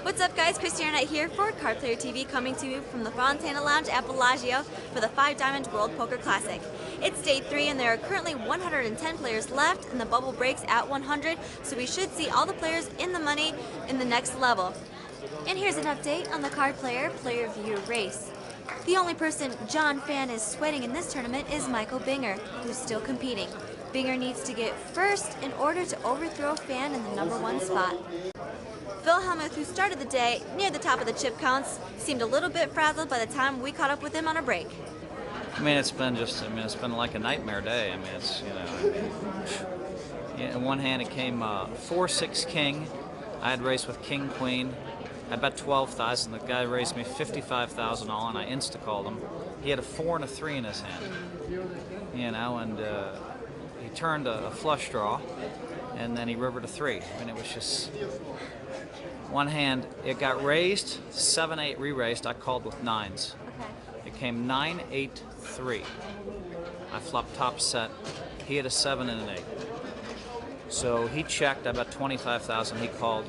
What's up guys, Christy Arnett here for Card Player TV, coming to you from the Fontana Lounge at Bellagio for the 5 Diamond World Poker Classic. It's day 3 and there are currently 110 players left and the bubble breaks at 100, so we should see all the players in the money in the next level. And here's an update on the Card Player Player View race. The only person John Fan is sweating in this tournament is Michael Binger, who's still competing. Binger needs to get first in order to overthrow Fan in the #1 spot. Phil Hellmuth, who started the day near the top of the chip counts, seemed a little bit frazzled by the time we caught up with him on a break. I mean, it's been like a nightmare day. I mean, in one hand it came 4-6 king. I had raced with king queen. I bet 12,000. The guy raised me 55,000 all, and I insta-called him. He had a 4 and a 3 in his hand, and he turned a flush draw, and then he rivered a 3. I mean, it was just one hand. It got raised, 7-8 re-raised. I called with 9s. Okay. It came 9-8-3. I flopped top set. He had a 7 and an 8. So he checked. I bet 25,000. He called.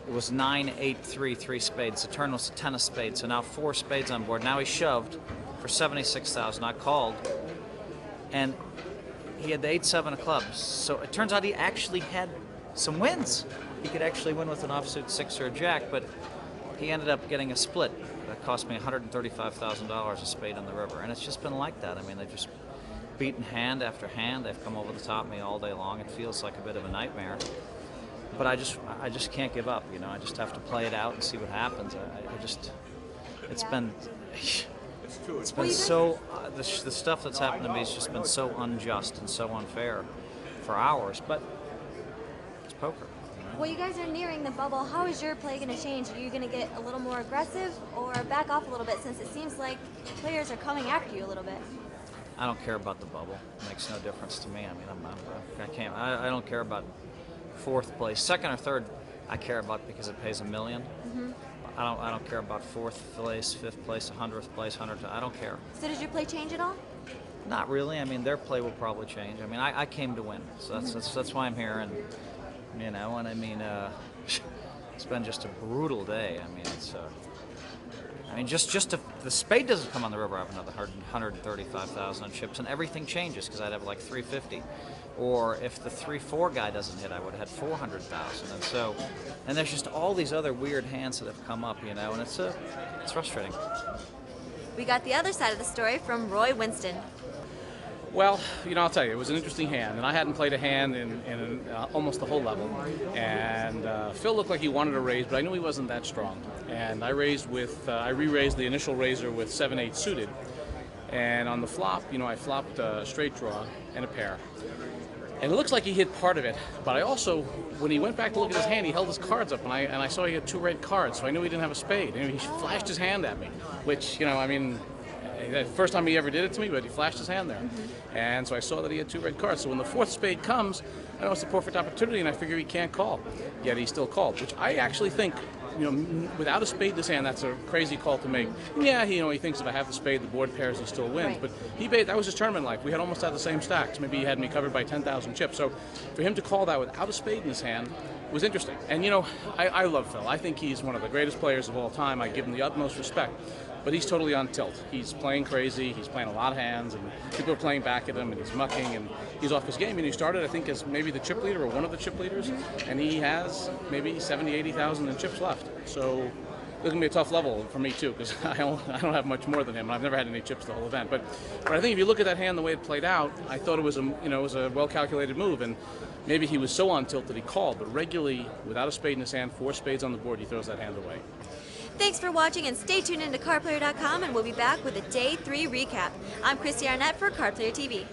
It was 9-8-3, 3 spades. The turn was a 10 of spades. So now 4 spades on board. Now he shoved for 76,000. I called, and he had the 8-7 of clubs. So it turns out he actually had some wins. He could actually win with an offsuit 6 or a jack, but he ended up getting a split. That cost me $135,000 a spade on the river, and it's just been like that. I mean, they've just beaten hand after hand. They've come over the top of me all day long. It feels like a bit of a nightmare, but I just can't give up. I just have to play it out and see what happens. It's been so the stuff that's happened to me has just been so unjust and so unfair for hours, but it's poker. Well, you guys are nearing the bubble. How is your play going to change? Are you going to get a little more aggressive or back off a little bit, since it seems like players are coming after you a little bit? I don't care about the bubble. It makes no difference to me. I mean, I don't care about 4th place. 2nd or 3rd, I care about because it pays $1 million. Mm-hmm. I don't care about 4th place, 5th place, 100th place, 100th. I don't care. So does your play change at all? Not really. I mean, their play will probably change. I mean, I came to win, so that's why I'm here. And it's been just a brutal day. I mean, just if the spade doesn't come on the river, I have another 135,000 on chips, and everything changes because I'd have like 350. Or if the 3-4 guy doesn't hit, I would have had 400,000. And there's just all these other weird hands that have come up, and it's frustrating. We got the other side of the story from Roy Winston. Well, I'll tell you, it was an interesting hand, and I hadn't played a hand in almost the whole level. And Phil looked like he wanted to raise, but I knew he wasn't that strong. And I raised with, I re-raised the initial raiser with 7-8 suited. And on the flop, I flopped a straight draw and a pair. And it looks like he hit part of it, but I also, when he went back to look at his hand, he held his cards up, and I saw he had 2 red cards, so I knew he didn't have a spade. And he flashed his hand at me, which, the first time he ever did it to me, but he flashed his hand there. Mm-hmm. And so I saw that he had 2 red cards. So when the 4th spade comes, I know it's a perfect opportunity, and I figure he can't call. Yet he still called, which I actually think, without a spade in his hand, that's a crazy call to make. Yeah, he thinks if I have the spade, the board pairs, he still wins. Right. But that was his tournament life. We had almost had the same stacks. Maybe he had me covered by 10,000 chips. So for him to call that without a spade in his hand was interesting. And I love Phil. I think he's one of the greatest players of all time. I give him the utmost respect. But he's totally on tilt. He's playing crazy. He's playing a lot of hands, and people are playing back at him, and he's mucking, and he's off his game. And he started, I think, as maybe the chip leader or one of the chip leaders, and he has maybe 70, 80,000 in chips left. So it's going to be a tough level for me too, because I don't have much more than him, and I've never had any chips the whole event. But I think if you look at that hand, the way it played out, I thought it was a well-calculated move, and maybe he was so on tilt that he called. But regularly, without a spade in his hand, 4 spades on the board, he throws that hand away. Thanks for watching, and stay tuned into cardplayer.com, and we'll be back with a Day 3 recap. I'm Christy Arnett for Card Player TV.